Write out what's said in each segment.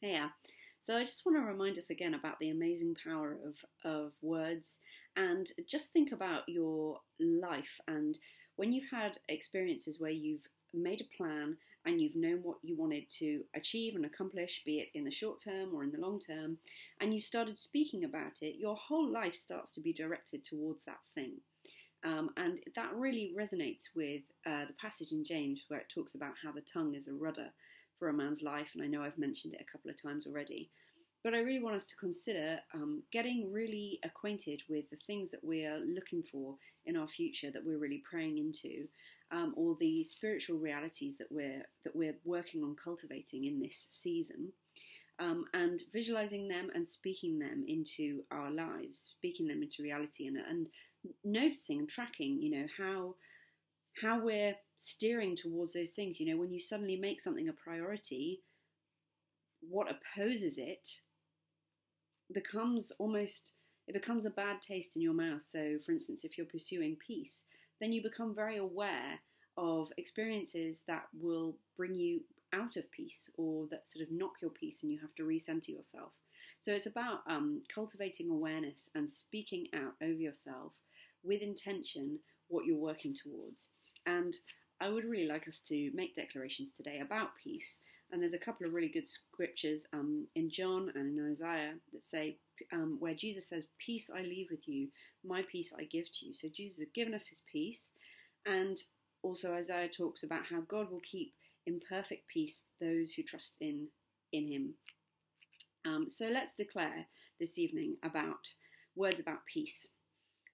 Yeah. So I just want to remind us again about the amazing power of words, and just think about your life and when you've had experiences where you've made a plan and you've known what you wanted to achieve and accomplish, be it in the short term or in the long term, and you started speaking about it, your whole life starts to be directed towards that thing. And that really resonates with the passage in James where it talks about how the tongue is a rudder for a man's life. And I know I've mentioned it a couple of times already. But I really want us to consider getting really acquainted with the things that we are looking for in our future, that we're really praying into, or the spiritual realities that we're working on cultivating in this season. And visualizing them and speaking them into our lives, speaking them into reality, and noticing and tracking, how we're steering towards those things. When you suddenly make something a priority, what opposes it becomes a bad taste in your mouth. So, for instance, if you're pursuing peace, then you become very aware of experiences that will bring you out of peace or that sort of knock your peace and you have to recenter yourself. So it's about cultivating awareness and speaking out over yourself with intention what you're working towards. And I would really like us to make declarations today about peace. And there's a couple of really good scriptures in John and in Isaiah that say, where Jesus says, "Peace I leave with you, my peace I give to you." So Jesus has given us his peace. And also Isaiah talks about how God will keep in perfect peace those who trust in him. So let's declare this evening about words about peace.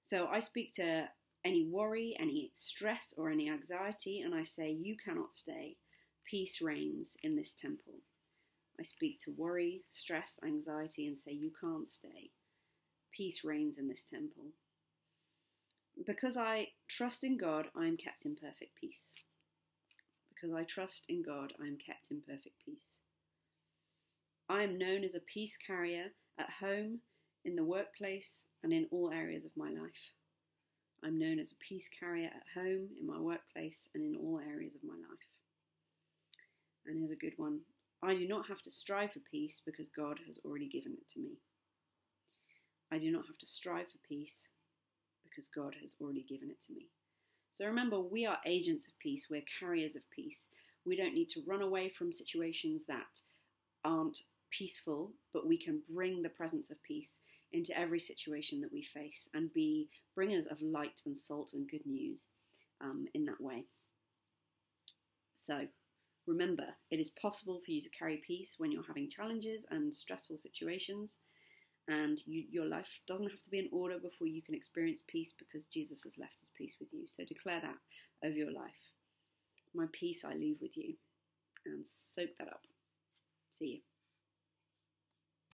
So I speak to any worry, any stress, or any anxiety, and I say, "You cannot stay. Peace reigns in this temple." I speak to worry, stress, anxiety, and say, "You can't stay. Peace reigns in this temple." Because I trust in God, I am kept in perfect peace. Because I trust in God, I am kept in perfect peace. I am known as a peace carrier at home, in the workplace, and in all areas of my life. I'm known as a peace carrier at home, in my workplace, and in all areas of my life. And here's a good one. I do not have to strive for peace because God has already given it to me. I do not have to strive for peace because God has already given it to me. So remember, we are agents of peace. We're carriers of peace. We don't need to run away from situations that aren't peaceful, but we can bring the presence of peace into every situation that we face and be bringers of light and salt and good news in that way. So remember, it is possible for you to carry peace when you're having challenges and stressful situations, and your life doesn't have to be in order before you can experience peace because Jesus has left his peace with you. So declare that over your life. My peace I leave with you, and soak that up. See you.